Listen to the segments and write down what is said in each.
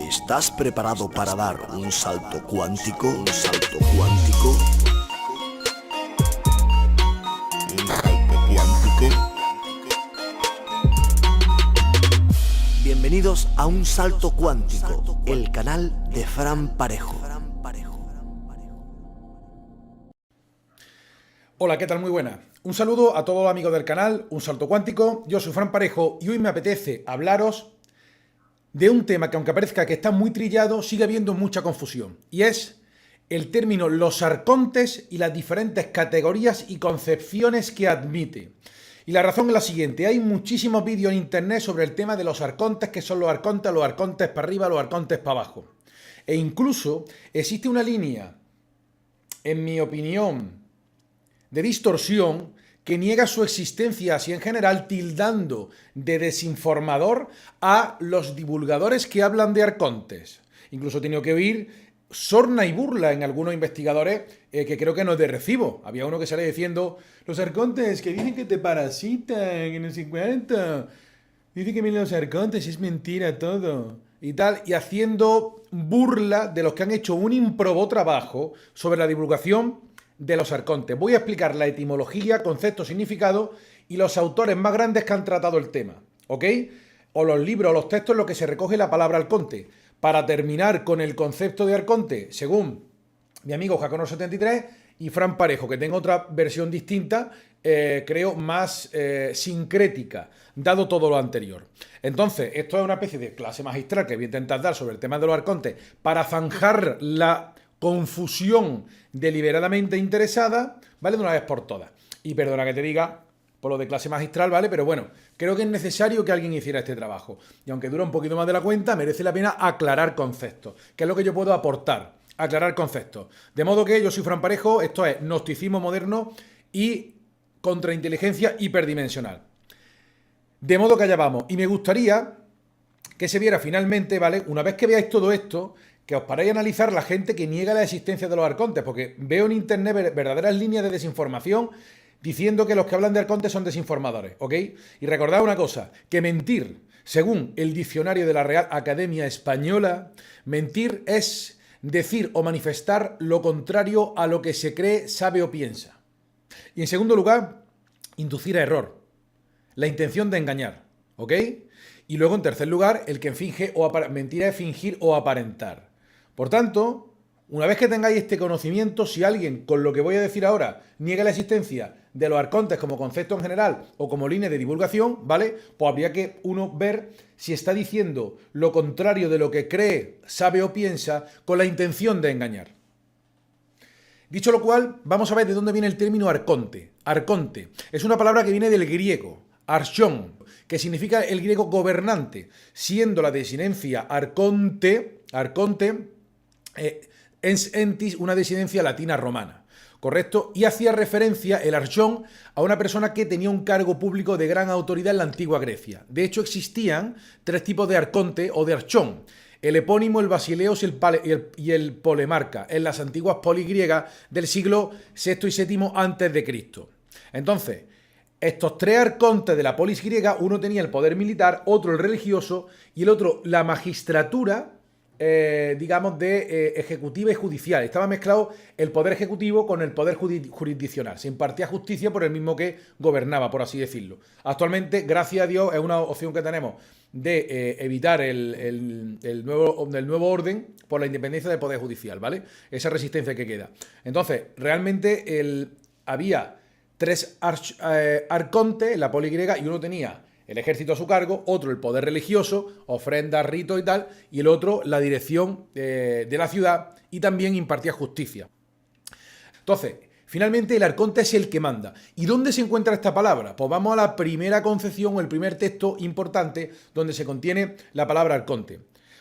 ¿Estás preparado para dar un salto cuántico? ¿Un salto cuántico? ¿Un salto cuántico? Bienvenidos a Un Salto Cuántico, el canal de Fran Parejo. Hola, ¿qué tal? Muy buena. Un saludo a todos los amigos del canal Un Salto Cuántico. Yo soy Fran Parejo y hoy me apetece hablaros de un tema que, aunque parezca que está muy trillado, sigue habiendo mucha confusión. Y es el término los arcontes y las diferentes categorías y concepciones que admite. Y la razón es la siguiente: hay muchísimos vídeos en internet sobre el tema de los arcontes, que son los arcontes para arriba, los arcontes para abajo. E incluso existe una línea, en mi opinión, de distorsión que niega su existencia así en general, tildando de desinformador a los divulgadores que hablan de arcontes. Incluso he tenido que oír sorna y burla en algunos investigadores que creo que no es de recibo. Había uno que sale diciendo: los arcontes que dicen que te parasitan, que no sé cuánto. Dicen que los arcontes es mentira todo. Y tal, y haciendo burla de los que han hecho un ímprobo trabajo sobre la divulgación de los arcontes. Voy a explicar la etimología, concepto, significado y los autores más grandes que han tratado el tema, ¿ok? O los libros o los textos en los que se recoge la palabra arconte. Para terminar con el concepto de arconte, según mi amigo Jacono73 y Fran Parejo, que tengo otra versión distinta, creo más sincrética, dado todo lo anterior. Entonces, esto es una especie de clase magistral que voy a intentar dar sobre el tema de los arcontes para zanjar la confusión deliberadamente interesada, ¿vale? De una vez por todas. Y perdona que te diga por lo de clase magistral, ¿vale? Pero bueno, creo que es necesario que alguien hiciera este trabajo. Y aunque dura un poquito más de la cuenta, merece la pena aclarar conceptos, que es lo que yo puedo aportar, aclarar conceptos. De modo que yo soy Fran Parejo, esto es gnosticismo moderno y contrainteligencia hiperdimensional. De modo que allá vamos. Y me gustaría que se viera finalmente, ¿vale? Una vez que veáis todo esto, que os paráis a analizar la gente que niega la existencia de los arcontes, porque veo en internet verdaderas líneas de desinformación diciendo que los que hablan de arcontes son desinformadores, ¿ok? Y recordad una cosa, que mentir, según el diccionario de la Real Academia Española, mentir es decir o manifestar lo contrario a lo que se cree, sabe o piensa. Y en segundo lugar, inducir a error, la intención de engañar, ¿ok? Y luego, en tercer lugar, el que finge o mentira es fingir o aparentar. Por tanto, una vez que tengáis este conocimiento, si alguien, con lo que voy a decir ahora, niega la existencia de los arcontes como concepto en general o como línea de divulgación, ¿vale? Pues habría que uno ver si está diciendo lo contrario de lo que cree, sabe o piensa con la intención de engañar. Dicho lo cual, vamos a ver de dónde viene el término arconte. Arconte es una palabra que viene del griego, archón, que significa el griego gobernante, siendo la desinencia arconte entis una desinencia latina romana, ¿correcto? Y hacía referencia el archón a una persona que tenía un cargo público de gran autoridad en la antigua Grecia. De hecho, existían tres tipos de arconte o de archón: el epónimo, el basileos y el polemarca, en las antiguas polis griegas del siglo VI y VII antes de Cristo. Entonces, estos tres arcontes de la polis griega, uno tenía el poder militar, otro el religioso y el otro la magistratura, digamos, de ejecutiva y judicial. Estaba mezclado el poder ejecutivo con el poder jurisdiccional. Se impartía justicia por el mismo que gobernaba, por así decirlo. Actualmente, gracias a Dios, es una opción que tenemos de evitar el nuevo orden por la independencia del poder judicial, ¿vale? Esa resistencia que queda. Entonces, realmente había tres arcontes en la poli griega y uno tenía el ejército a su cargo, otro el poder religioso, ofrendas, ritos y tal, y el otro la dirección de la ciudad y también impartía justicia. Entonces, finalmente el arconte es el que manda. ¿Y dónde se encuentra esta palabra? Pues vamos a la primera concepción o el primer texto importante donde se contiene la palabra arconte.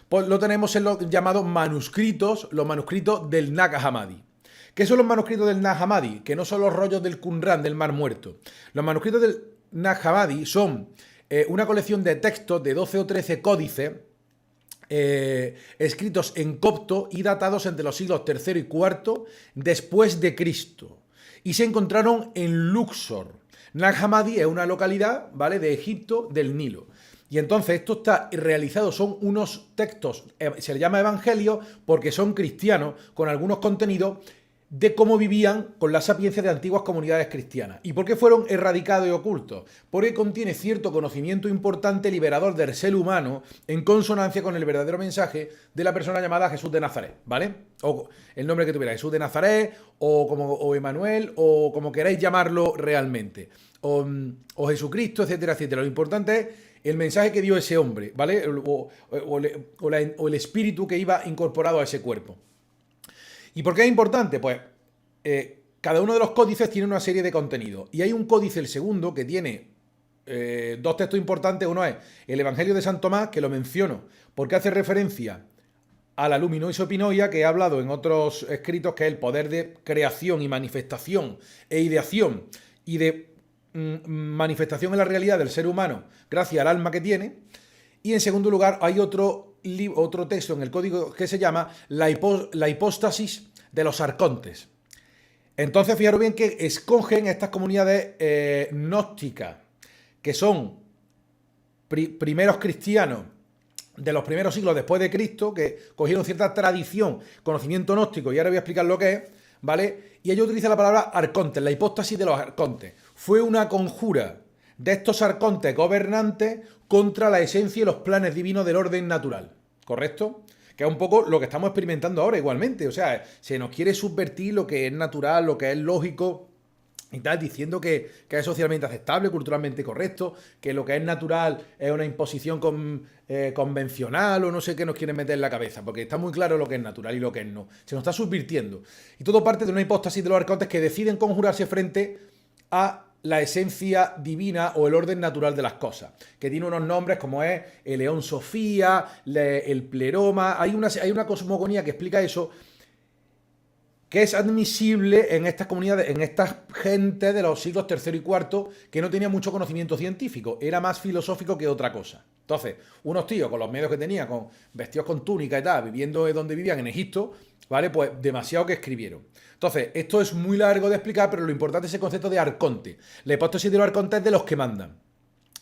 Pues lo tenemos en los llamados manuscritos, los manuscritos del Nag Hammadi. ¿Qué son los manuscritos del Nag Hammadi? Que no son los rollos del Qumran, del Mar Muerto. Los manuscritos del Nag Hammadi son una colección de textos de 12 o 13 códices escritos en copto y datados entre los siglos III y IV después de Cristo. Y se encontraron en Luxor. Nag Hammadi es una localidad, ¿vale?, de Egipto, del Nilo. Y entonces esto está realizado, son unos textos, se le llama evangelio porque son cristianos, con algunos contenidos de cómo vivían con la sapiencia de antiguas comunidades cristianas. ¿Y por qué fueron erradicados y ocultos? Porque contiene cierto conocimiento importante liberador del ser humano en consonancia con el verdadero mensaje de la persona llamada Jesús de Nazaret, ¿vale? O el nombre que tuviera, Jesús de Nazaret, o Emanuel, o como queráis llamarlo realmente, o Jesucristo, etcétera, etcétera. Lo importante es el mensaje que dio ese hombre, ¿vale? O el espíritu que iba incorporado a ese cuerpo. ¿Y por qué es importante? Pues cada uno de los códices tiene una serie de contenidos. Y hay un códice, el segundo, que tiene dos textos importantes. Uno es el Evangelio de San Tomás, que lo menciono porque hace referencia a la luminosa opinoia, que he hablado en otros escritos, que es el poder de creación y manifestación e ideación y de manifestación en la realidad del ser humano gracias al alma que tiene. Y en segundo lugar hay otro texto en el código que se llama la hipóstasis de los arcontes. Entonces, fijaros bien que escogen estas comunidades gnósticas, que son primeros cristianos de los primeros siglos después de Cristo, que cogieron cierta tradición, conocimiento gnóstico, y ahora voy a explicar lo que es, ¿vale? Y ellos utilizan la palabra arcontes, la hipóstasis de los arcontes. Fue una conjura de estos arcontes gobernantes contra la esencia y los planes divinos del orden natural, ¿correcto? Que es un poco lo que estamos experimentando ahora igualmente. O sea, se nos quiere subvertir lo que es natural, lo que es lógico y tal, diciendo que es socialmente aceptable, culturalmente correcto, que lo que es natural es una imposición convencional o no sé qué nos quieren meter en la cabeza, porque está muy claro lo que es natural y lo que es no. Se nos está subvirtiendo. Y todo parte de una hipóstasis de los arcontes que deciden conjurarse frente a la esencia divina o el orden natural de las cosas, que tiene unos nombres como es el León Sofía, el Pleroma. Hay una cosmogonía que explica eso, que es admisible en estas comunidades, en estas gentes de los siglos III y IV, que no tenía mucho conocimiento científico, era más filosófico que otra cosa. Entonces, unos tíos con los medios que tenían, vestidos con túnica y tal, viviendo donde vivían en Egipto, ¿vale? Pues demasiado que escribieron. Entonces, esto es muy largo de explicar, pero lo importante es el concepto de arconte. La hipótesis de los arcontes es de los que mandan.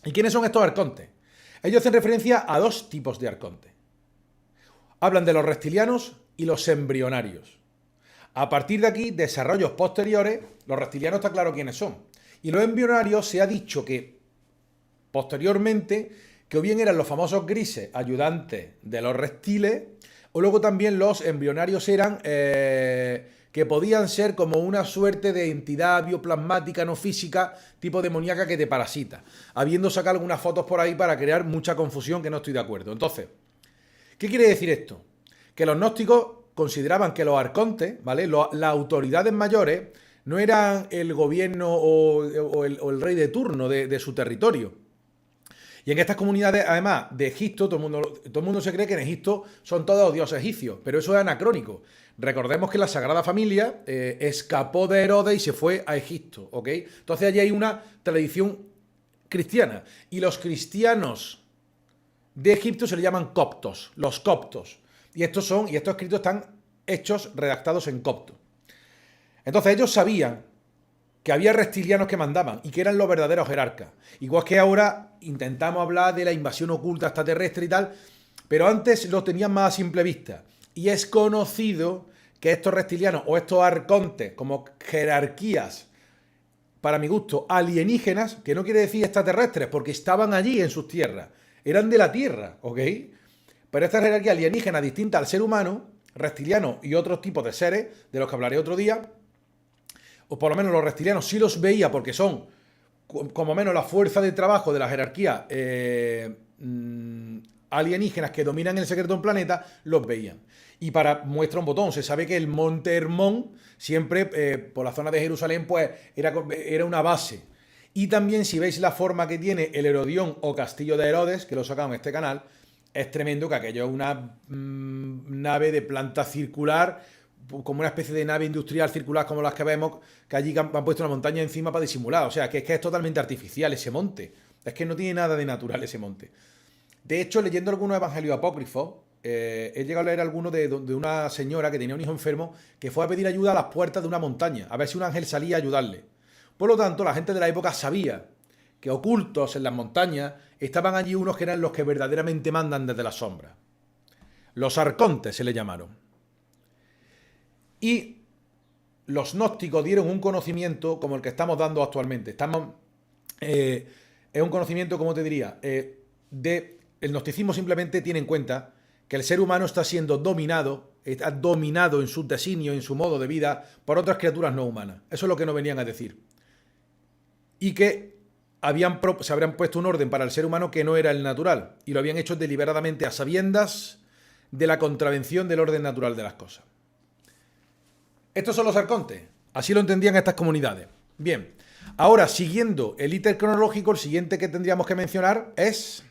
¿Y quiénes son estos arcontes? Ellos hacen referencia a dos tipos de arcontes. Hablan de los reptilianos y los embrionarios. A partir de aquí, desarrollos posteriores, los reptilianos está claro quiénes son. Y los embrionarios se ha dicho que, posteriormente, que o bien eran los famosos grises, ayudantes de los reptiles, o luego también los embrionarios eran que podían ser como una suerte de entidad bioplasmática no física, tipo demoníaca que te parasita, habiendo sacado algunas fotos por ahí para crear mucha confusión, que no estoy de acuerdo. Entonces, ¿qué quiere decir esto? Que los gnósticos consideraban que los arcontes, ¿vale? Las autoridades mayores no eran el gobierno o el rey de turno de su territorio. Y en estas comunidades, además de Egipto, todo el mundo se cree que en Egipto son todos dioses egipcios, pero eso es anacrónico. Recordemos que la Sagrada Familia escapó de Herodes y se fue a Egipto, ¿ok? Entonces allí hay una tradición cristiana. Y los cristianos de Egipto se le llaman coptos, los coptos. Y estos escritos están hechos, redactados en copto. Entonces ellos sabían que había reptilianos que mandaban y que eran los verdaderos jerarcas. Igual que ahora intentamos hablar de la invasión oculta extraterrestre y tal, pero antes lo tenían más a simple vista. Y es conocido que estos reptilianos o estos arcontes, como jerarquías, para mi gusto, alienígenas, que no quiere decir extraterrestres, porque estaban allí en sus tierras, eran de la Tierra, ¿ok? Pero esta jerarquía alienígena distinta al ser humano, reptiliano y otros tipos de seres, de los que hablaré otro día, o por lo menos los reptilianos sí los veía porque son, como menos, la fuerza de trabajo de la jerarquía alienígenas que dominan el secreto de un planeta, los veían. Y para muestra un botón, se sabe que el Monte Hermón, siempre por la zona de Jerusalén, pues era una base. Y también, si veis la forma que tiene el Herodión o Castillo de Herodes, que lo sacamos en este canal, es tremendo, que aquello es una nave de planta circular, como una especie de nave industrial circular como las que vemos, que allí han puesto una montaña encima para disimular. O sea, que es totalmente artificial ese monte. Es que no tiene nada de natural ese monte. De hecho, leyendo algunos evangelios apócrifos, he llegado a leer alguno de una señora que tenía un hijo enfermo que fue a pedir ayuda a las puertas de una montaña, a ver si un ángel salía a ayudarle. Por lo tanto, la gente de la época sabía que ocultos en las montañas estaban allí unos que eran los que verdaderamente mandan desde las sombras. Los arcontes se le llamaron. Y los gnósticos dieron un conocimiento como el que estamos dando actualmente. Es un conocimiento, como te diría, el gnosticismo simplemente tiene en cuenta que el ser humano está dominado en su designio, en su modo de vida, por otras criaturas no humanas. Eso es lo que nos venían a decir. Y que se habrían puesto un orden para el ser humano que no era el natural. Y lo habían hecho deliberadamente a sabiendas de la contravención del orden natural de las cosas. Estos son los arcontes. Así lo entendían estas comunidades. Bien. Ahora, siguiendo el íter cronológico, el siguiente que tendríamos que mencionar es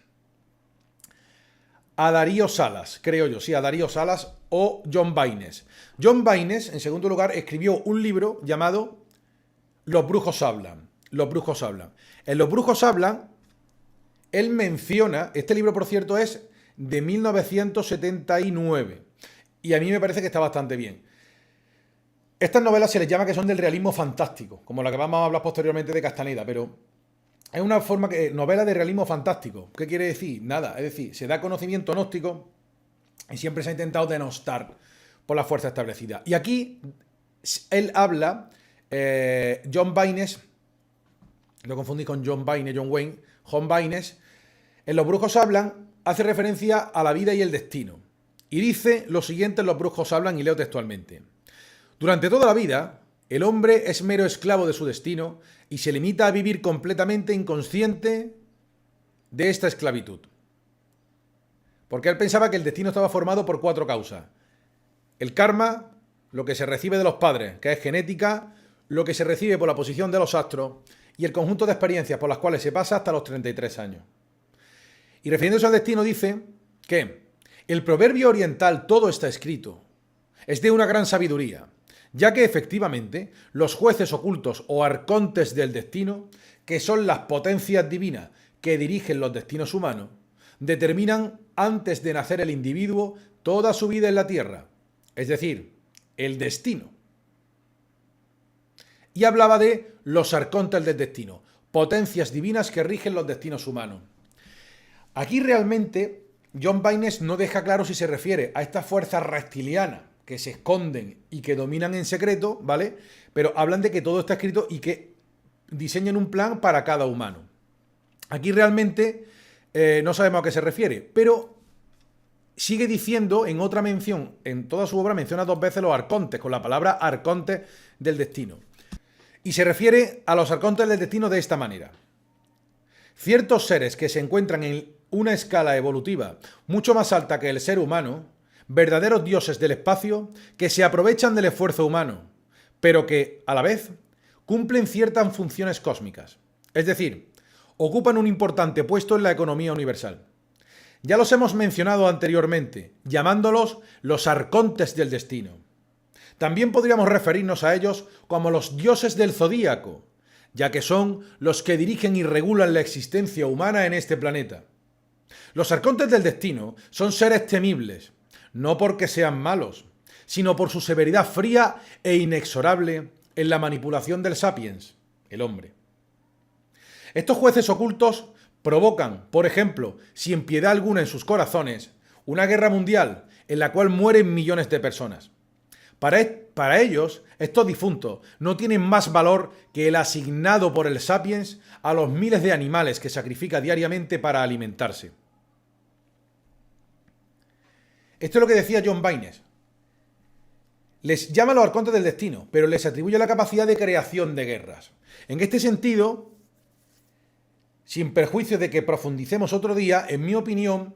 a Darío Salas, creo yo, sí, a Darío Salas o John Baynes. John Baynes, en segundo lugar, escribió un libro llamado Los brujos hablan. Los brujos hablan. En Los brujos hablan, él menciona, este libro, por cierto, es de 1979, y a mí me parece que está bastante bien. Estas novelas se les llama que son del realismo fantástico, como la que vamos a hablar posteriormente de Castaneda, pero es una forma que novela de realismo fantástico. ¿Qué quiere decir? Nada, es decir, se da conocimiento gnóstico y siempre se ha intentado denostar por la fuerza establecida. Y aquí él habla, John Baynes, lo confundí con John Baynes, John Wayne, John Baynes, en Los brujos hablan, hace referencia a la vida y el destino. Y dice lo siguiente en Los brujos hablan, y leo textualmente. Durante toda la vida, el hombre es mero esclavo de su destino y se limita a vivir completamente inconsciente de esta esclavitud. Porque él pensaba que el destino estaba formado por 4 causas. El karma, lo que se recibe de los padres, que es genética, lo que se recibe por la posición de los astros y el conjunto de experiencias por las cuales se pasa hasta los 33 años. Y refiriéndose al destino dice que el proverbio oriental todo está escrito. Es de una gran sabiduría, ya que efectivamente los jueces ocultos o arcontes del destino, que son las potencias divinas que dirigen los destinos humanos, determinan antes de nacer el individuo toda su vida en la tierra, es decir, el destino. Y hablaba de los arcontes del destino, potencias divinas que rigen los destinos humanos. Aquí realmente John Baynes no deja claro si se refiere a estas fuerzas reptilianas que se esconden y que dominan en secreto, ¿vale? Pero hablan de que todo está escrito y que diseñan un plan para cada humano. Aquí realmente no sabemos a qué se refiere, pero sigue diciendo en otra mención, en toda su obra menciona 2 veces los arcontes, con la palabra arcontes del destino. Y se refiere a los arcontes del destino de esta manera. Ciertos seres que se encuentran en una escala evolutiva mucho más alta que el ser humano, verdaderos dioses del espacio que se aprovechan del esfuerzo humano, pero que, a la vez, cumplen ciertas funciones cósmicas. Es decir, ocupan un importante puesto en la economía universal. Ya los hemos mencionado anteriormente, llamándolos los arcontes del destino. También podríamos referirnos a ellos como los dioses del zodíaco, ya que son los que dirigen y regulan la existencia humana en este planeta. Los arcontes del destino son seres temibles, no porque sean malos, sino por su severidad fría e inexorable en la manipulación del sapiens, el hombre. Estos jueces ocultos provocan, por ejemplo, sin piedad alguna en sus corazones, una guerra mundial en la cual mueren millones de personas. Para ellos, estos difuntos no tienen más valor que el asignado por el sapiens a los miles de animales que sacrifica diariamente para alimentarse. Esto es lo que decía John Baynes. Les llama los arcontes del destino, pero les atribuye la capacidad de creación de guerras. En este sentido, sin perjuicio de que profundicemos otro día, en mi opinión,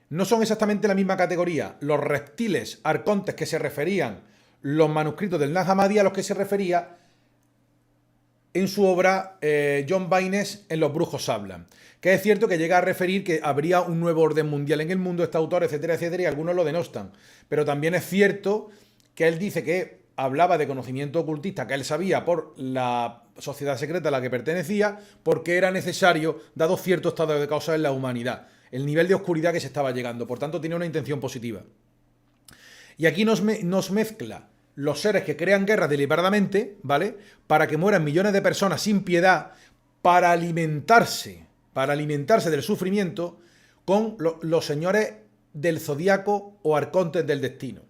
no son exactamente la misma categoría los reptiles arcontes que se referían los manuscritos del Nag Hammadi a los que se refería en su obra John Baynes en Los brujos hablan. Que es cierto que llega a referir que habría un nuevo orden mundial en el mundo, este autor, etcétera, etcétera, y algunos lo denostan. Pero también es cierto que él dice que hablaba de conocimiento ocultista que él sabía por la sociedad secreta a la que pertenecía, porque era necesario, dado cierto estado de cosas en la humanidad, el nivel de oscuridad que se estaba llegando. Por tanto, tiene una intención positiva. Y aquí nos mezcla los seres que crean guerras deliberadamente, ¿vale? Para que mueran millones de personas sin piedad, para alimentarse del sufrimiento con los señores del zodiaco o arcontes del destino.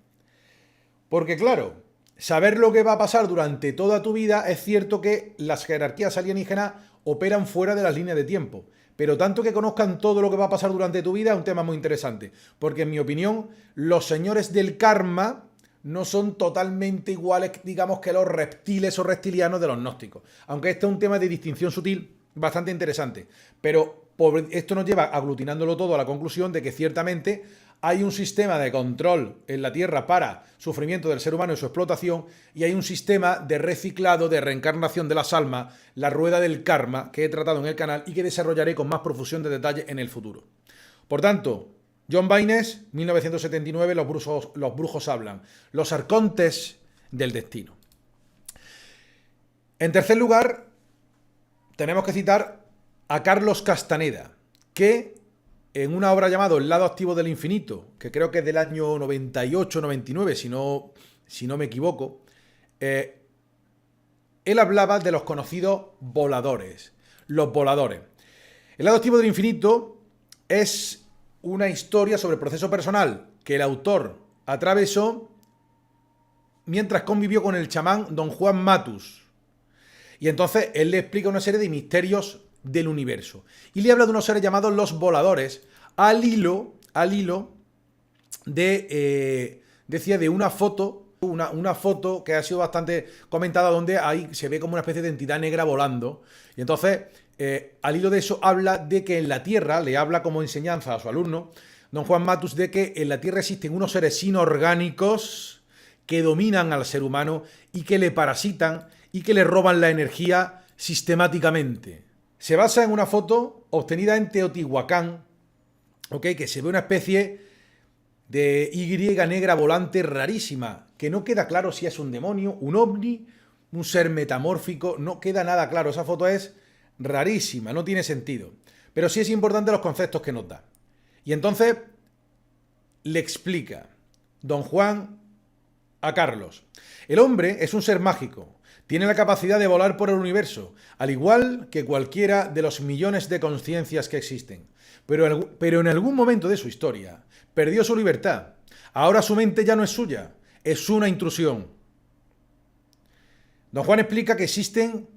Porque claro, saber lo que va a pasar durante toda tu vida, es cierto que las jerarquías alienígenas operan fuera de las líneas de tiempo. Pero tanto que conozcan todo lo que va a pasar durante tu vida es un tema muy interesante. Porque en mi opinión, los señores del karma no son totalmente iguales, digamos, que los reptiles o reptilianos de los gnósticos. Aunque este es un tema de distinción sutil bastante interesante. Pero esto nos lleva, aglutinándolo todo, a la conclusión de que ciertamente hay un sistema de control en la Tierra para sufrimiento del ser humano y su explotación, y hay un sistema de reciclado, de reencarnación de las almas, la rueda del karma, que he tratado en el canal y que desarrollaré con más profusión de detalle en el futuro. Por tanto, John Baynes, 1979, los brujos hablan. Los arcontes del destino. En tercer lugar, tenemos que citar a Carlos Castaneda, que en una obra llamada El lado activo del infinito, que creo que es del año 98-99, si no me equivoco, él hablaba de los conocidos voladores. Los voladores. El lado activo del infinito es una historia sobre el proceso personal que el autor atravesó mientras convivió con el chamán Don Juan Matus. Y entonces él le explica una serie de misterios del universo. Y le habla de unos seres llamados los voladores al hilo de, decía, de una foto que ha sido bastante comentada, donde ahí se ve como una especie de entidad negra volando. Y entonces, al hilo de eso, habla de que en la Tierra, le habla como enseñanza a su alumno, Don Juan Matus, de que en la Tierra existen unos seres inorgánicos que dominan al ser humano y que le parasitan y que le roban la energía sistemáticamente. Se basa en una foto obtenida en Teotihuacán, que se ve una especie de Y negra volante rarísima, que no queda claro si es un demonio, un ovni, un ser metamórfico, no queda nada claro. Esa foto es rarísima, no tiene sentido. Pero sí es importante los conceptos que nos da. Y entonces le explica Don Juan a Carlos. El hombre es un ser mágico. Tiene la capacidad de volar por el universo, al igual que cualquiera de los millones de conciencias que existen. Pero en algún momento de su historia perdió su libertad. Ahora su mente ya no es suya, es una intrusión. Don Juan explica que existen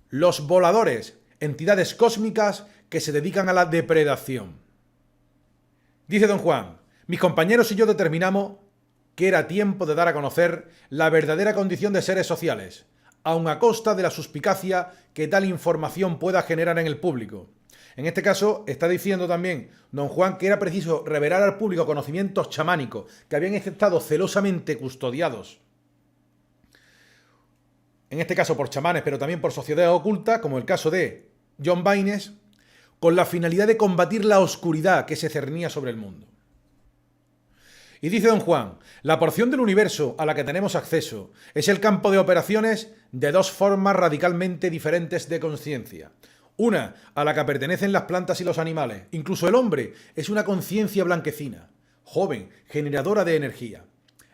los voladores, entidades cósmicas que se dedican a la depredación. Dice Don Juan: mis compañeros y yo determinamos que era tiempo de dar a conocer la verdadera condición de seres sociales, aun a costa de la suspicacia que tal información pueda generar en el público. En este caso, está diciendo también Don Juan que era preciso revelar al público conocimientos chamánicos que habían estado celosamente custodiados, en este caso por chamanes, pero también por sociedades ocultas, como el caso de John Baynes, con la finalidad de combatir la oscuridad que se cernía sobre el mundo. Y dice Don Juan: la porción del universo a la que tenemos acceso es el campo de operaciones de dos formas radicalmente diferentes de conciencia. Una, a la que pertenecen las plantas y los animales. Incluso el hombre es una conciencia blanquecina, joven, generadora de energía.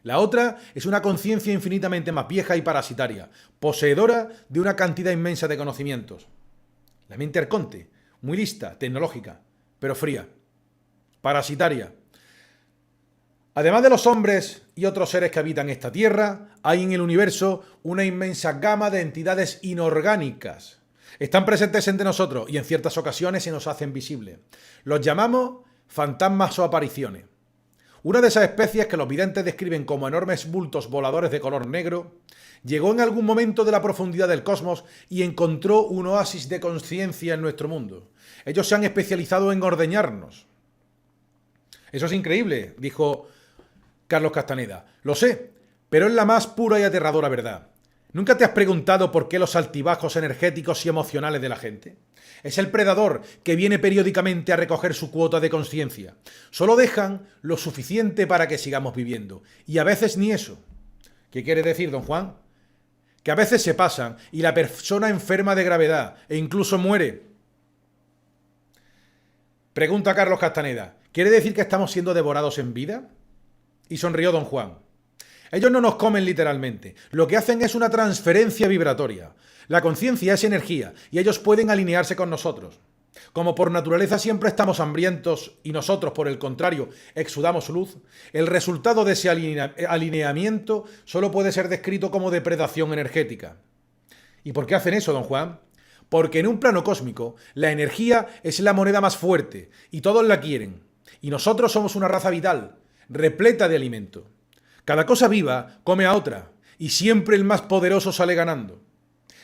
La otra es una conciencia infinitamente más vieja y parasitaria, poseedora de una cantidad inmensa de conocimientos. La mente arconte, muy lista, tecnológica, pero fría, parasitaria. Además de los hombres y otros seres que habitan esta tierra, hay en el universo una inmensa gama de entidades inorgánicas. Están presentes entre nosotros y en ciertas ocasiones se nos hacen visibles. Los llamamos fantasmas o apariciones. Una de esas especies que los videntes describen como enormes bultos voladores de color negro, llegó en algún momento de la profundidad del cosmos y encontró un oasis de conciencia en nuestro mundo. Ellos se han especializado en ordeñarnos. Eso es increíble, dijo Carlos Castaneda. Lo sé, pero es la más pura y aterradora verdad. ¿Nunca te has preguntado por qué los altibajos energéticos y emocionales de la gente? Es el predador que viene periódicamente a recoger su cuota de conciencia. Solo dejan lo suficiente para que sigamos viviendo. Y a veces ni eso. ¿Qué quiere decir, Don Juan? Que a veces se pasan y la persona enferma de gravedad e incluso muere. Pregunta Carlos Castaneda: ¿quiere decir que estamos siendo devorados en vida? Y sonrió Don Juan. Ellos no nos comen literalmente. Lo que hacen es una transferencia vibratoria. La conciencia es energía y ellos pueden alinearse con nosotros. Como por naturaleza siempre estamos hambrientos y nosotros, por el contrario, exudamos luz, el resultado de ese alineamiento solo puede ser descrito como depredación energética. ¿Y por qué hacen eso, don Juan? Porque en un plano cósmico, la energía es la moneda más fuerte y todos la quieren. Y nosotros somos una raza vital, repleta de alimento. Cada cosa viva come a otra y siempre el más poderoso sale ganando.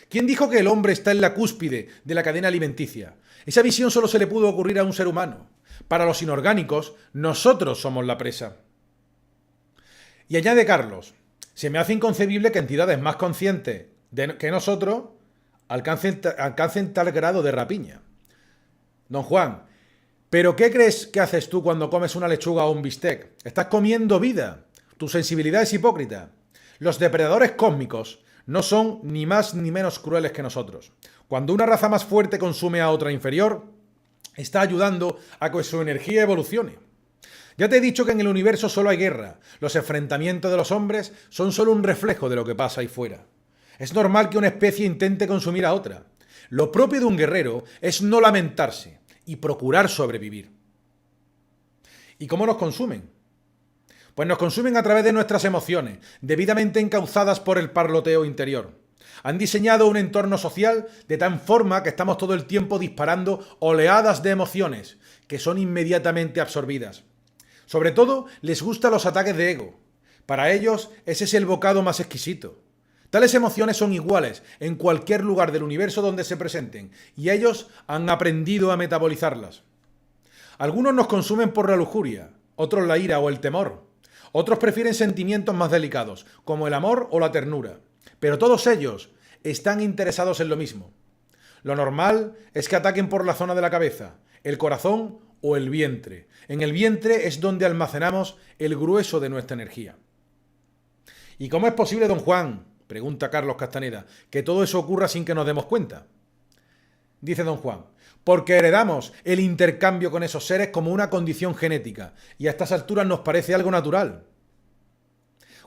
¿Quién dijo que el hombre está en la cúspide de la cadena alimenticia? Esa visión solo se le pudo ocurrir a un ser humano. Para los inorgánicos, nosotros somos la presa. Y añade Carlos, se me hace inconcebible que entidades más conscientes que nosotros alcancen tal grado de rapiña. Don Juan, ¿pero qué crees que haces tú cuando comes una lechuga o un bistec? Estás comiendo vida. Tu sensibilidad es hipócrita. Los depredadores cósmicos no son ni más ni menos crueles que nosotros. Cuando una raza más fuerte consume a otra inferior, está ayudando a que su energía evolucione. Ya te he dicho que en el universo solo hay guerra. Los enfrentamientos de los hombres son solo un reflejo de lo que pasa ahí fuera. Es normal que una especie intente consumir a otra. Lo propio de un guerrero es no lamentarse y procurar sobrevivir. ¿Y cómo nos consumen? Pues nos consumen a través de nuestras emociones, debidamente encauzadas por el parloteo interior. Han diseñado un entorno social de tal forma que estamos todo el tiempo disparando oleadas de emociones que son inmediatamente absorbidas. Sobre todo, les gustan los ataques de ego. Para ellos, ese es el bocado más exquisito. Tales emociones son iguales en cualquier lugar del universo donde se presenten, y ellos han aprendido a metabolizarlas. Algunos nos consumen por la lujuria, otros la ira o el temor. Otros prefieren sentimientos más delicados, como el amor o la ternura. Pero todos ellos están interesados en lo mismo. Lo normal es que ataquen por la zona de la cabeza, el corazón o el vientre. En el vientre es donde almacenamos el grueso de nuestra energía. ¿Y cómo es posible, don Juan, pregunta Carlos Castaneda, que todo eso ocurra sin que nos demos cuenta? Dice don Juan, porque heredamos el intercambio con esos seres como una condición genética, y a estas alturas nos parece algo natural.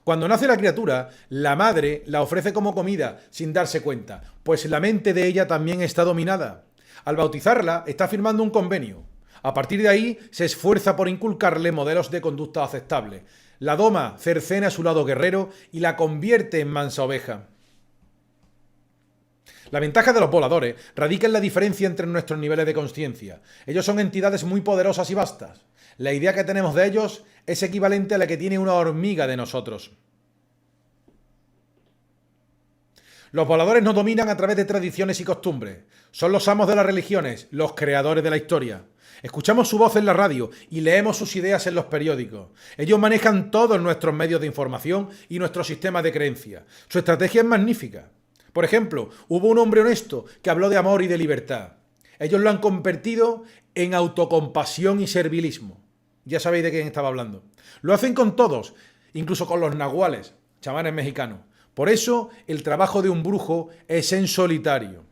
Cuando nace la criatura, la madre la ofrece como comida sin darse cuenta, pues la mente de ella también está dominada. Al bautizarla, está firmando un convenio. A partir de ahí, se esfuerza por inculcarle modelos de conducta aceptables. La doma cercena su lado guerrero y la convierte en mansa oveja. La ventaja de los voladores radica en la diferencia entre nuestros niveles de consciencia. Ellos son entidades muy poderosas y vastas. La idea que tenemos de ellos es equivalente a la que tiene una hormiga de nosotros. Los voladores nos dominan a través de tradiciones y costumbres. Son los amos de las religiones, los creadores de la historia. Escuchamos su voz en la radio y leemos sus ideas en los periódicos. Ellos manejan todos nuestros medios de información y nuestro sistema de creencias. Su estrategia es magnífica. Por ejemplo, hubo un hombre honesto que habló de amor y de libertad. Ellos lo han convertido en autocompasión y servilismo. Ya sabéis de quién estaba hablando. Lo hacen con todos, incluso con los nahuales, chamanes mexicanos. Por eso, el trabajo de un brujo es en solitario.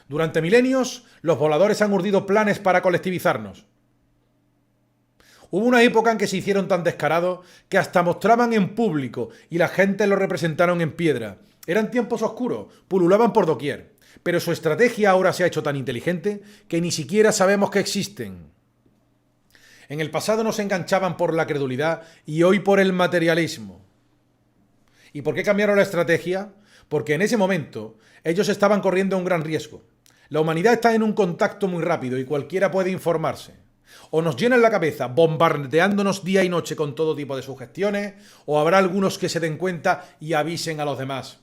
Durante milenios, los voladores han urdido planes para colectivizarnos. Hubo una época en que se hicieron tan descarados que hasta mostraban en público y la gente lo representaron en piedra. Eran tiempos oscuros, pululaban por doquier. Pero su estrategia ahora se ha hecho tan inteligente que ni siquiera sabemos que existen. En el pasado nos enganchaban por la credulidad y hoy por el materialismo. ¿Y por qué cambiaron la estrategia? Porque en ese momento ellos estaban corriendo un gran riesgo. La humanidad está en un contacto muy rápido y cualquiera puede informarse. O nos llenan la cabeza bombardeándonos día y noche con todo tipo de sugestiones, o habrá algunos que se den cuenta y avisen a los demás.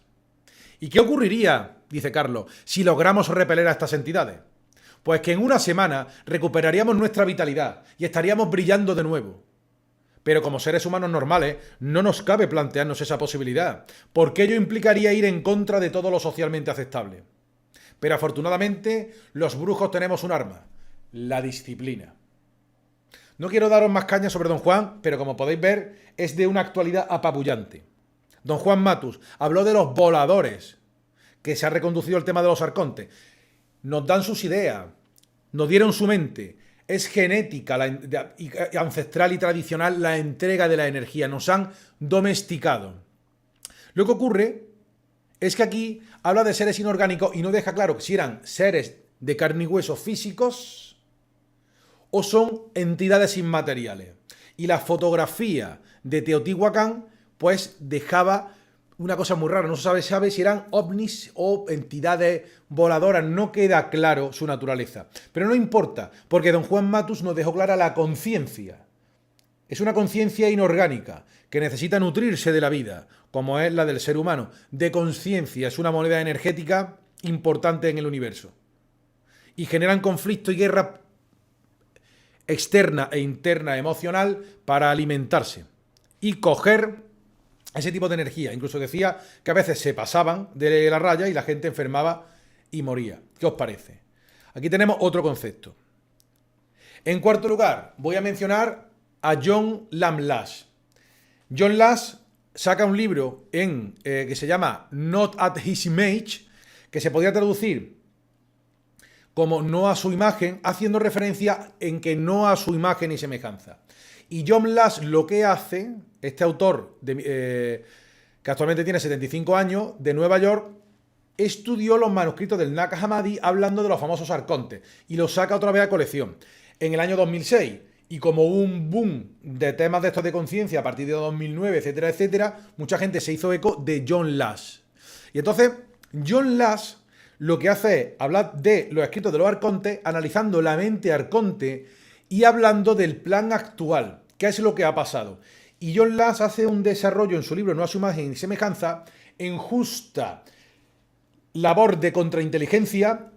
¿Y qué ocurriría, dice Carlos, si logramos repeler a estas entidades? Pues que en una semana recuperaríamos nuestra vitalidad y estaríamos brillando de nuevo. Pero como seres humanos normales, no nos cabe plantearnos esa posibilidad, porque ello implicaría ir en contra de todo lo socialmente aceptable. Pero afortunadamente, los brujos tenemos un arma, la disciplina. No quiero daros más caña sobre don Juan, pero como podéis ver, es de una actualidad apabullante. Don Juan Matus habló de los voladores, que se ha reconducido el tema de los arcontes. Nos dan sus ideas, nos dieron su mente. Es genética, ancestral y tradicional la entrega de la energía. Nos han domesticado. Lo que ocurre es que aquí habla de seres inorgánicos y no deja claro si eran seres de carne y hueso físicos o son entidades inmateriales. Y la fotografía de Teotihuacán pues dejaba una cosa muy rara, no se sabe si eran ovnis o entidades voladoras, no queda claro su naturaleza. Pero no importa, porque don Juan Matus nos dejó clara la conciencia. Es una conciencia inorgánica que necesita nutrirse de la vida, como es la del ser humano. De conciencia, es una moneda energética importante en el universo. Y generan conflicto y guerra externa e interna emocional para alimentarse y coger ese tipo de energía. Incluso decía que a veces se pasaban de la raya y la gente enfermaba y moría. ¿Qué os parece? Aquí tenemos otro concepto. En cuarto lugar, voy a mencionar a John Lamm-Lash. John Lash saca un libro que se llama Not at His Image, que se podría traducir como no a su imagen, haciendo referencia en que no a su imagen y semejanza. Y John Lash lo que hace, este autor que actualmente tiene 75 años, de Nueva York, estudió los manuscritos del Nag Hammadi hablando de los famosos arcontes y los saca otra vez a colección en el año 2006. Y como hubo un boom de temas de estos de conciencia a partir de 2009, etcétera, etcétera, mucha gente se hizo eco de John Lash. Y entonces, John Lash lo que hace es hablar de los escritos de los arcontes, analizando la mente arconte y hablando del plan actual, qué es lo que ha pasado. Y John Lash hace un desarrollo en su libro No a su imagen y semejanza, en justa labor de contrainteligencia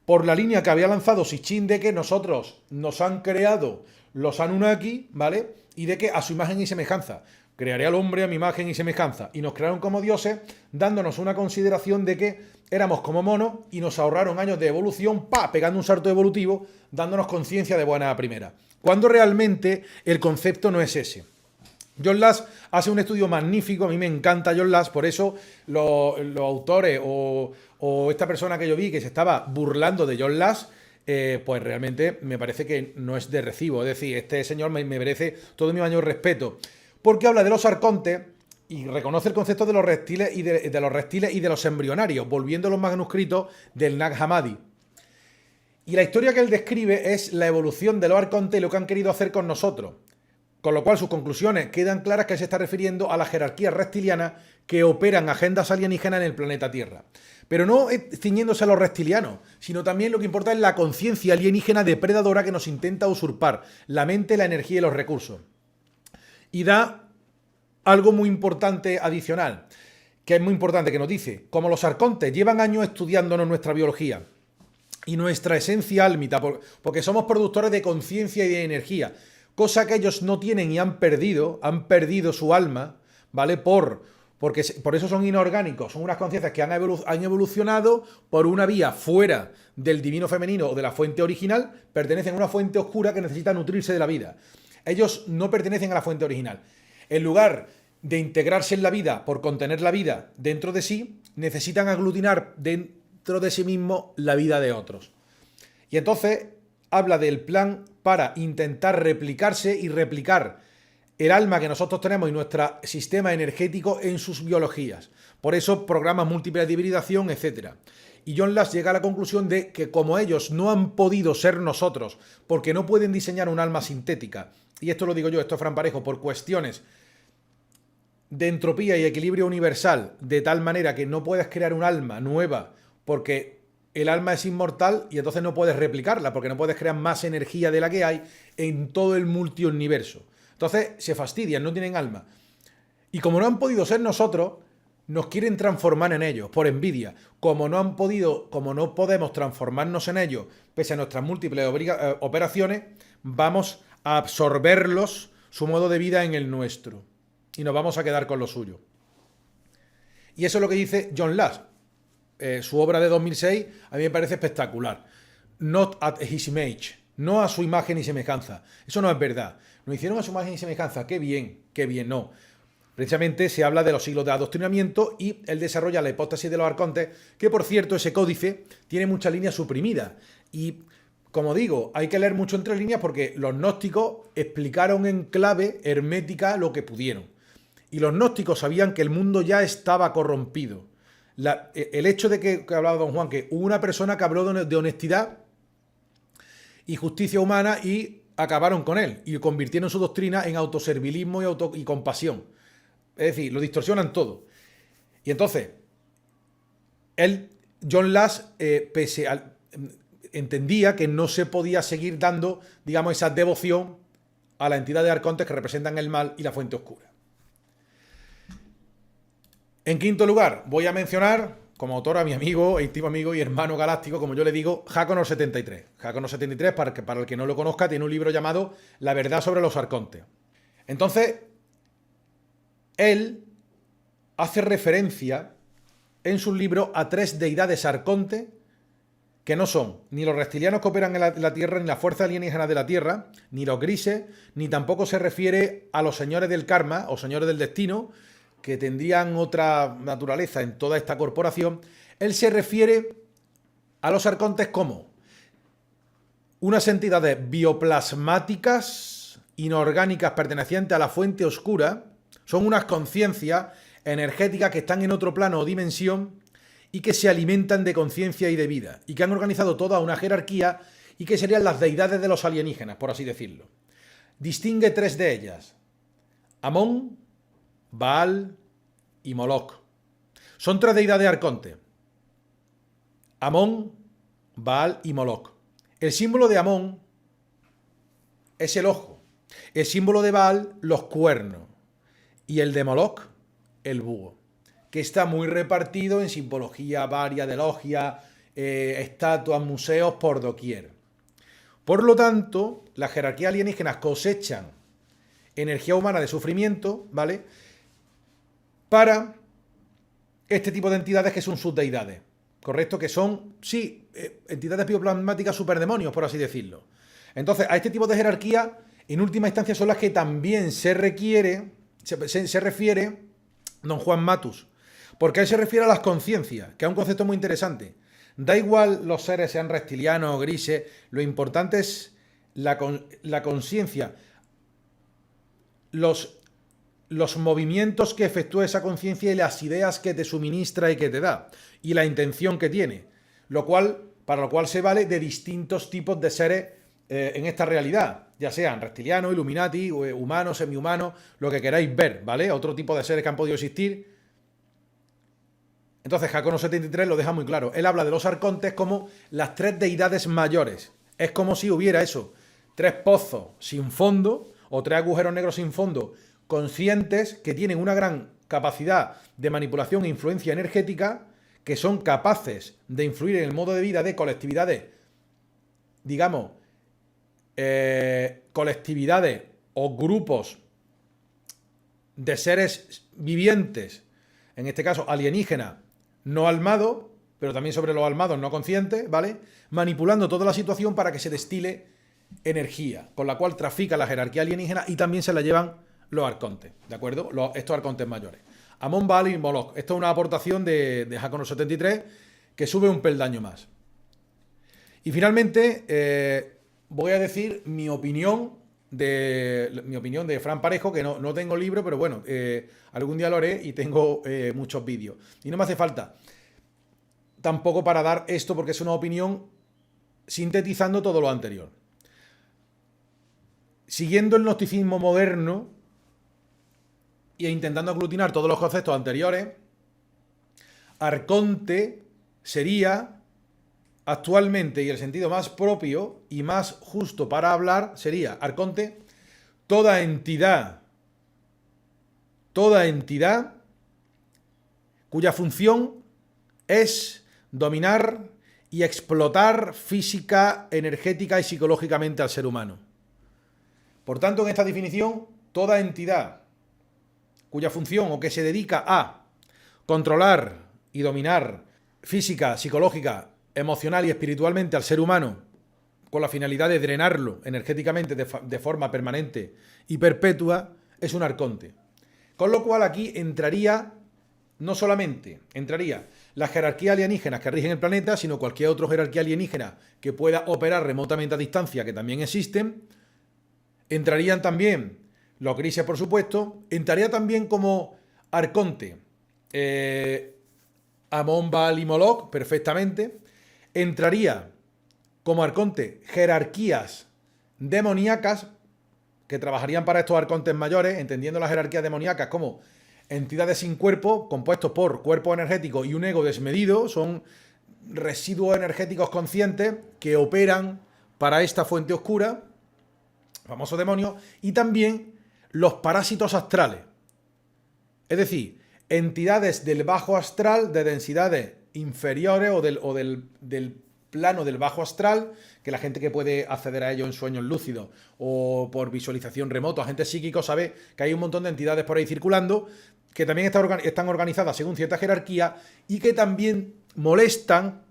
por la línea que había lanzado Sitchin de que nosotros nos han creado los Anunnaki, ¿vale? Y de que a su imagen y semejanza. Crearé al hombre a mi imagen y semejanza. Y nos crearon como dioses, dándonos una consideración de que éramos como monos y nos ahorraron años de evolución, pegando un salto evolutivo, dándonos conciencia de buena primera. Cuando realmente el concepto no es ese. John Lash hace un estudio magnífico, a mí me encanta John Lash, por eso los autores o esta persona que yo vi que se estaba burlando de John Lash, pues realmente me parece que no es de recibo. Es decir, este señor me merece todo mi mayor respeto, porque habla de los arcontes y reconoce el concepto de los reptiles y de los reptiles y de los embrionarios, volviendo a los manuscritos del Nag Hammadi. Y la historia que él describe es la evolución de los arcontes y lo que han querido hacer con nosotros. Con lo cual sus conclusiones quedan claras que se está refiriendo a las jerarquías reptilianas que operan agendas alienígenas en el planeta Tierra. Pero no ciñéndose a los reptilianos, sino también lo que importa es la conciencia alienígena depredadora que nos intenta usurpar la mente, la energía y los recursos. Y da algo muy importante adicional, que es muy importante, que nos dice, como los arcontes llevan años estudiándonos nuestra biología y nuestra esencia álmita, porque somos productores de conciencia y de energía, cosa que ellos no tienen y han perdido su alma, ¿vale? Por eso son inorgánicos, son unas conciencias que han evolucionado por una vía fuera del divino femenino o de la fuente original, pertenecen a una fuente oscura que necesita nutrirse de la vida. Ellos no pertenecen a la fuente original. En lugar de integrarse en la vida por contener la vida dentro de sí, necesitan aglutinar dentro de sí mismo la vida de otros. Y entonces habla del plan para intentar replicarse y replicar el alma que nosotros tenemos y nuestro sistema energético en sus biologías. Por eso programas múltiples de hibridación, etc. Y John Lash llega a la conclusión de que como ellos no han podido ser nosotros, porque no pueden diseñar un alma sintética, y esto lo digo yo, esto es Fran Parejo, por cuestiones de entropía y equilibrio universal, de tal manera que no puedes crear un alma nueva, porque el alma es inmortal y entonces no puedes replicarla, porque no puedes crear más energía de la que hay en todo el multiuniverso. Entonces se fastidian, no tienen alma. Y como no han podido ser nosotros, nos quieren transformar en ellos, por envidia. Como no podemos transformarnos en ellos, pese a nuestras múltiples operaciones, vamos a absorberlos, su modo de vida, en el nuestro. Y nos vamos a quedar con lo suyo. Y eso es lo que dice John Lash. Su obra de 2006 a mí me parece espectacular. Not at his image. No a su imagen y semejanza. Eso no es verdad. Nos hicieron a su imagen y semejanza. Qué bien, no. Precisamente se habla de los siglos de adoctrinamiento y él desarrolla la hipótesis de los arcontes, que por cierto ese códice tiene muchas líneas suprimidas. Y como digo, hay que leer mucho entre líneas porque los gnósticos explicaron en clave hermética lo que pudieron. Y los gnósticos sabían que el mundo ya estaba corrompido. el hecho de que hablaba Don Juan, que hubo una persona que habló de honestidad y justicia humana y acabaron con él y convirtieron su doctrina en autoservilismo y compasión. Es decir, lo distorsionan todo. Y entonces, John Lass, entendía que no se podía seguir dando, digamos, esa devoción a la entidad de arcontes que representan el mal y la fuente oscura. En quinto lugar, voy a mencionar como autor a mi amigo, íntimo amigo y hermano galáctico, como yo le digo, Haconor 73. Haconor 73, para el que no lo conozca, tiene un libro llamado La verdad sobre los arcontes. Entonces, él hace referencia en sus libros a 3 deidades arcontes que no son ni los reptilianos que operan en la Tierra, ni la fuerza alienígena de la Tierra, ni los grises, ni tampoco se refiere a los señores del karma o señores del destino, que tendrían otra naturaleza en toda esta corporación. Él se refiere a los arcontes como unas entidades bioplasmáticas, inorgánicas, pertenecientes a la fuente oscura. Son unas conciencias energéticas que están en otro plano o dimensión y que se alimentan de conciencia y de vida, y que han organizado toda una jerarquía y que serían las deidades de los alienígenas, por así decirlo. Distingue 3 de ellas: Amón, Baal y Moloch. Son 3 deidades arcontes: Amón, Baal y Moloch. El símbolo de Amón es el ojo, el símbolo de Baal, los cuernos, y el de Moloch, el búho, que está muy repartido en simbología varia de logia, estatuas, museos por doquier. Por lo tanto, las jerarquías alienígenas cosechan energía humana de sufrimiento, ¿vale?, para este tipo de entidades que son sus deidades, ¿correcto? Que son, sí, entidades bioplasmáticas superdemonios, por así decirlo. Entonces, a este tipo de jerarquía, en última instancia, son las que también se refiere Don Juan Matus, porque él se refiere a las conciencias, que es un concepto muy interesante. Da igual los seres sean reptilianos o grises, lo importante es la conciencia, los movimientos que efectúa esa conciencia y las ideas que te suministra y que te da, y la intención que tiene, para lo cual se vale de distintos tipos de seres en esta realidad, ya sean reptilianos, Illuminati, humanos, semihumanos, lo que queráis ver, ¿vale? Otro tipo de seres que han podido existir. Entonces, Haconor 73 lo deja muy claro. Él habla de los arcontes como las 3 deidades mayores. Es como si hubiera eso, 3 pozos sin fondo o 3 agujeros negros sin fondo, conscientes, que tienen una gran capacidad de manipulación e influencia energética, que son capaces de influir en el modo de vida de colectividades, digamos, colectividades o grupos de seres vivientes, en este caso alienígenas, no almados, pero también sobre los almados no conscientes, ¿vale?, manipulando toda la situación para que se destile energía, con la cual trafica la jerarquía alienígena y también se la llevan los arcontes, ¿de acuerdo? Estos arcontes mayores. Amón, Baal y Moloch. Esto es una aportación de Haconor 73 que sube un peldaño más. Y finalmente voy a decir mi opinión de Fran Parejo, que no tengo libro, pero bueno, algún día lo haré y tengo muchos vídeos. Y no me hace falta tampoco para dar esto, porque es una opinión sintetizando todo lo anterior. Siguiendo el gnosticismo moderno e intentando aglutinar todos los conceptos anteriores, arconte sería actualmente, y el sentido más propio y más justo para hablar, sería arconte toda entidad cuya función es dominar y explotar física, energética y psicológicamente al ser humano. Por tanto, en esta definición, toda entidad cuya función o que se dedica a controlar y dominar física, psicológica, emocional y espiritualmente al ser humano con la finalidad de drenarlo energéticamente de forma permanente y perpetua, es un arconte. Con lo cual aquí entraría, no solamente entraría las jerarquías alienígenas que rigen el planeta, sino cualquier otra jerarquía alienígena que pueda operar remotamente a distancia, que también existen. Entrarían también los grises, por supuesto. Entraría también como arconte Amon, Baal y Moloch perfectamente. Entraría como arconte jerarquías demoníacas que trabajarían para estos arcontes mayores, entendiendo las jerarquías demoníacas como entidades sin cuerpo, compuestos por cuerpo energético y un ego desmedido. Son residuos energéticos conscientes que operan para esta fuente oscura, famoso demonio, y también los parásitos astrales. Es decir, entidades del bajo astral de densidades inferiores o del plano del bajo astral, que la gente que puede acceder a ello en sueños lúcidos o por visualización remoto, agentes psíquicos, sabe que hay un montón de entidades por ahí circulando que también están organizadas según cierta jerarquía y que también molestan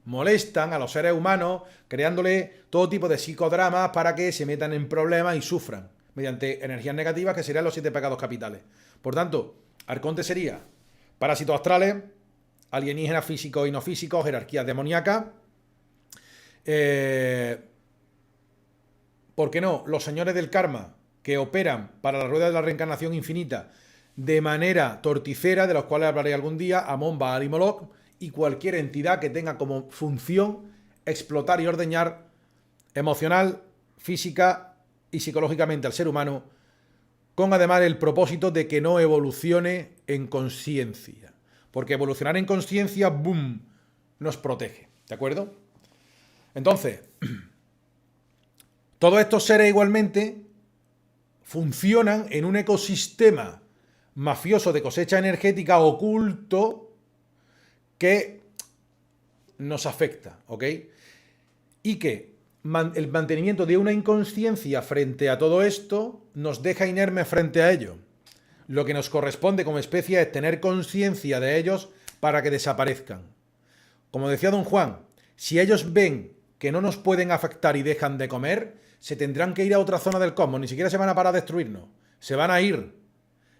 a los seres humanos, creándole todo tipo de psicodramas para que se metan en problemas y sufran mediante energías negativas, que serían los 7 pecados capitales. Por tanto, arconte sería parásitos astrales, alienígenas físicos y no físicos, jerarquías demoníacas. ¿Por qué no? Los señores del karma, que operan para la rueda de la reencarnación infinita de manera torticera, de los cuales hablaré algún día, Amon, Baal y Moloch, y cualquier entidad que tenga como función explotar y ordeñar emocional, física y psicológicamente al ser humano, con además el propósito de que no evolucione en conciencia. Porque evolucionar en conciencia, ¡boom!, nos protege. ¿De acuerdo? Entonces, todos estos seres igualmente funcionan en un ecosistema mafioso de cosecha energética oculto que nos afecta, ¿ok? Y que el mantenimiento de una inconsciencia frente a todo esto nos deja inermes frente a ello. Lo que nos corresponde como especie es tener conciencia de ellos para que desaparezcan. Como decía don Juan, si ellos ven que no nos pueden afectar y dejan de comer, se tendrán que ir a otra zona del cosmos, ni siquiera se van a parar a destruirnos, se van a ir.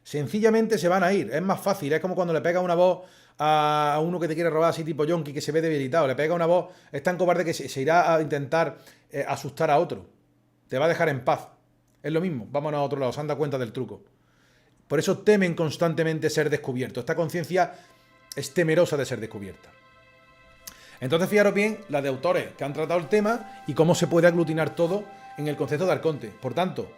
Sencillamente se van a ir, es más fácil, es como cuando le pega una voz a uno que te quiere robar así tipo yonki, que se ve debilitado, le pega una voz, es tan cobarde que se irá a intentar asustar a otro, te va a dejar en paz. Es lo mismo, vámonos a otro lado, se han dado cuenta del truco. Por eso temen constantemente ser descubiertos, esta conciencia es temerosa de ser descubierta. Entonces fijaros bien la de autores que han tratado el tema y cómo se puede aglutinar todo en el concepto de arconte. Por tanto,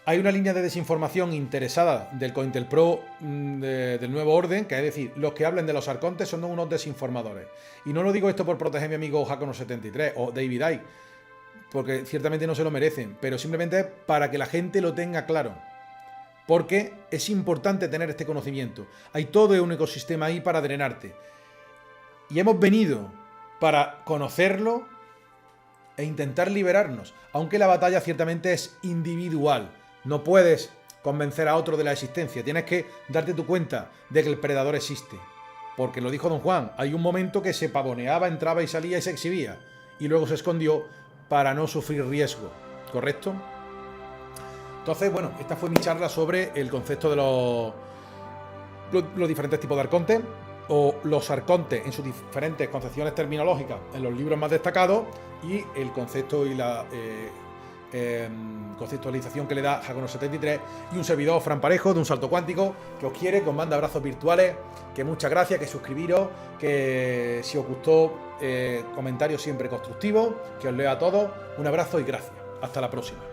hay una línea de desinformación interesada del COINTELPRO del Nuevo Orden, que es decir, los que hablen de los arcontes son unos desinformadores. Y no lo digo esto por proteger a mi amigo Jacono73 o David Icke, porque ciertamente no se lo merecen, pero simplemente para que la gente lo tenga claro. Porque es importante tener este conocimiento. Hay todo un ecosistema ahí para drenarte. Y hemos venido para conocerlo e intentar liberarnos, aunque la batalla ciertamente es individual. No puedes convencer a otro de la existencia, tienes que darte tu cuenta de que el predador existe. Porque lo dijo don Juan, hay un momento que se pavoneaba, entraba y salía y se exhibía, y luego se escondió para no sufrir riesgo, ¿correcto? Entonces, bueno, esta fue mi charla sobre el concepto de los diferentes tipos de arcontes, o los arcontes en sus diferentes concepciones terminológicas en los libros más destacados, y el concepto y la conceptualización que le da Jacono73, y un servidor, Fran Parejo, de Un Salto Cuántico, que os quiere, que os manda abrazos virtuales, que muchas gracias, que suscribiros, que si os gustó, comentarios siempre constructivos, que os leo a todos, un abrazo y gracias. Hasta la próxima.